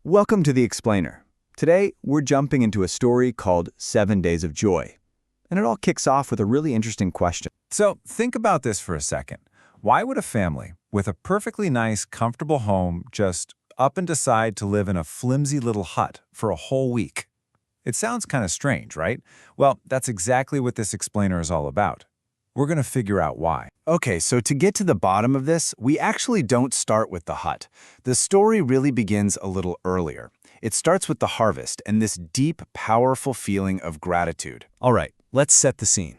Welcome to The Explainer. Today, we're jumping into a story called 7 Days of Joy. And it all kicks off with a really interesting question. So think about this for a second. Why would a family with a perfectly nice, comfortable home just up and decide to live in a flimsy little hut for a whole week? It sounds kind of strange, right? Well, that's exactly what this explainer is all about. We're going to figure out why. Okay, so to get to the bottom of this, we actually don't start with the hut. The story really begins a little earlier. It starts with the harvest and this deep, powerful feeling of gratitude. All right, let's set the scene.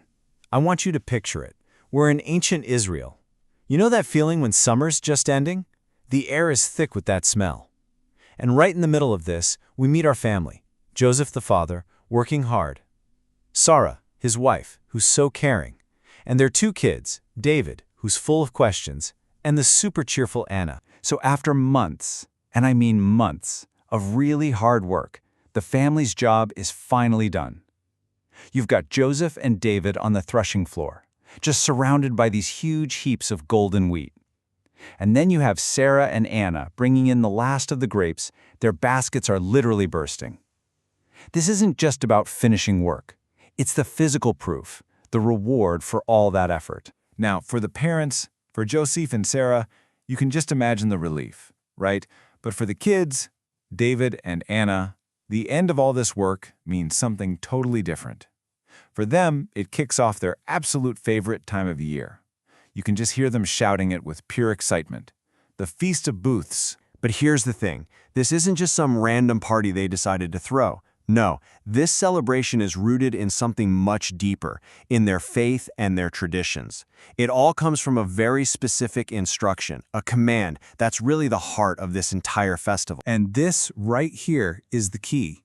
I want you to picture it. We're in ancient Israel. You know that feeling when summer's just ending? The air is thick with that smell. And right in the middle of this, we meet our family. Joseph the father, working hard. Sarah, his wife, who's so caring. And their 2 kids, David, who's full of questions, and the super cheerful Anna. So after months, and I mean months, of really hard work, the family's job is finally done. You've got Joseph and David on the threshing floor, just surrounded by these huge heaps of golden wheat. And then you have Sarah and Anna bringing in the last of the grapes. Their baskets are literally bursting. This isn't just about finishing work. It's the physical proof, the reward for all that effort. Now, for the parents, for Joseph and Sarah, you can just imagine the relief, right? But for the kids, David and Anna, the end of all this work means something totally different. For them, it kicks off their absolute favorite time of year. You can just hear them shouting it with pure excitement. The Feast of Booths. But here's the thing. This isn't just some random party they decided to throw. No, this celebration is rooted in something much deeper, in their faith and their traditions. It all comes from a very specific instruction, a command that's really the heart of this entire festival. And this right here is the key.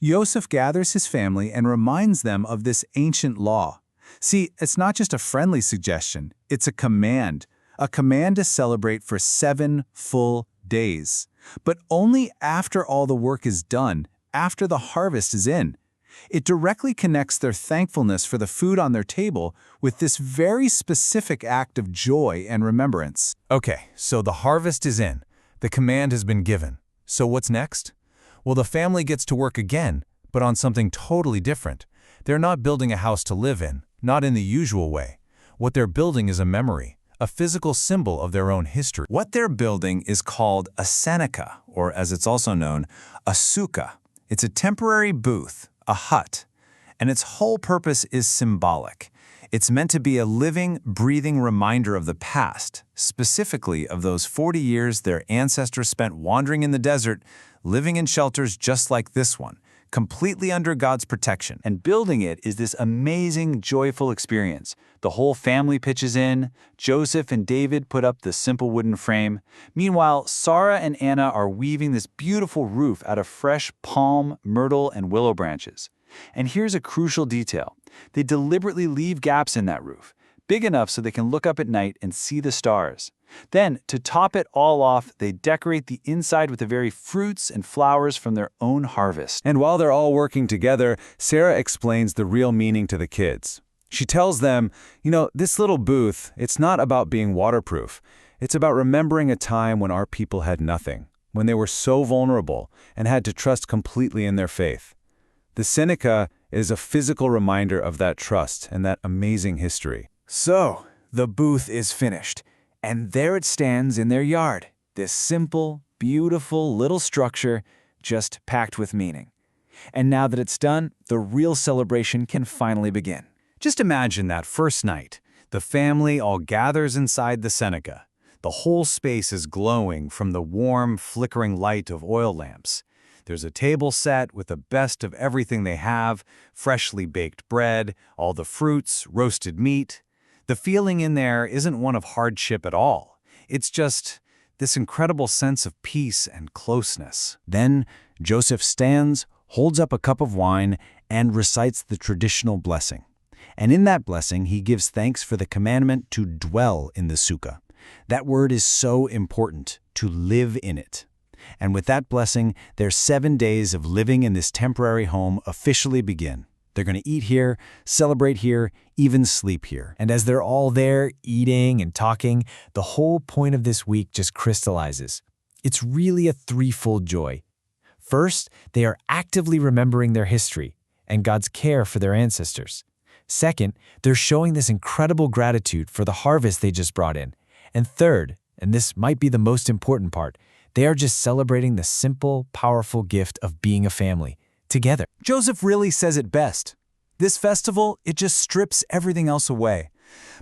Joseph gathers his family and reminds them of this ancient law. See, it's not just a friendly suggestion, it's a command to celebrate for 7 full days. But only after all the work is done, after the harvest is in. It directly connects their thankfulness for the food on their table with this very specific act of joy and remembrance. Okay, so the harvest is in. The command has been given. So what's next? Well, the family gets to work again, but on something totally different. They're not building a house to live in, not in the usual way. What they're building is a memory, a physical symbol of their own history. What they're building is called a seneca, or as it's also known, a sukkah. It's a temporary booth, a hut, and its whole purpose is symbolic. It's meant to be a living, breathing reminder of the past, specifically of those 40 years their ancestors spent wandering in the desert, living in shelters just like this one, completely under God's protection. And building it is this amazing, joyful experience. The whole family pitches in. Joseph and David put up the simple wooden frame. Meanwhile, Sarah and Anna are weaving this beautiful roof out of fresh palm, myrtle, and willow branches. And here's a crucial detail. They deliberately leave gaps in that roof, big enough so they can look up at night and see the stars. Then, to top it all off, they decorate the inside with the very fruits and flowers from their own harvest. And while they're all working together, Sarah explains the real meaning to the kids. She tells them, this little booth, it's not about being waterproof. It's about remembering a time when our people had nothing, when they were so vulnerable and had to trust completely in their faith. The Seneca is a physical reminder of that trust and that amazing history. So, the booth is finished. And there it stands in their yard, this simple, beautiful little structure just packed with meaning. And now that it's done, the real celebration can finally begin. Just imagine that first night. The family all gathers inside the Seneca. The whole space is glowing from the warm, flickering light of oil lamps. There's a table set with the best of everything they have, freshly baked bread, all the fruits, roasted meat. The feeling in there isn't one of hardship at all. It's just this incredible sense of peace and closeness. Then Joseph stands, holds up a cup of wine, and recites the traditional blessing. And in that blessing, he gives thanks for the commandment to dwell in the sukkah. That word is so important, to live in it. And with that blessing, their 7 days of living in this temporary home officially begin. They're going to eat here, celebrate here, even sleep here. And as they're all there, eating and talking, the whole point of this week just crystallizes. It's really a threefold joy. First, they are actively remembering their history and God's care for their ancestors. Second, they're showing this incredible gratitude for the harvest they just brought in. And third, and this might be the most important part, they are just celebrating the simple, powerful gift of being a family, together. Joseph really says it best. This festival, it just strips everything else away.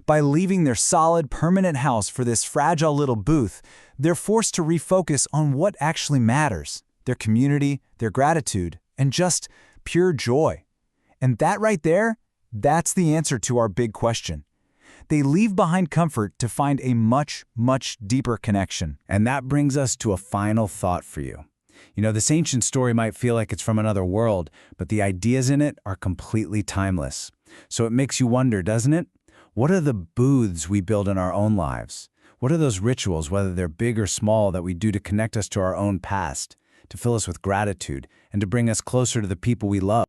By leaving their solid, permanent house for this fragile little booth, they're forced to refocus on what actually matters: their community, their gratitude, and just pure joy. And that right there, that's the answer to our big question. They leave behind comfort to find a much, much deeper connection. And that brings us to a final thought for you. You know, this ancient story might feel like it's from another world, but the ideas in it are completely timeless. So it makes you wonder, doesn't it? What are the booths we build in our own lives? What are those rituals, whether they're big or small, that we do to connect us to our own past, to fill us with gratitude, and to bring us closer to the people we love?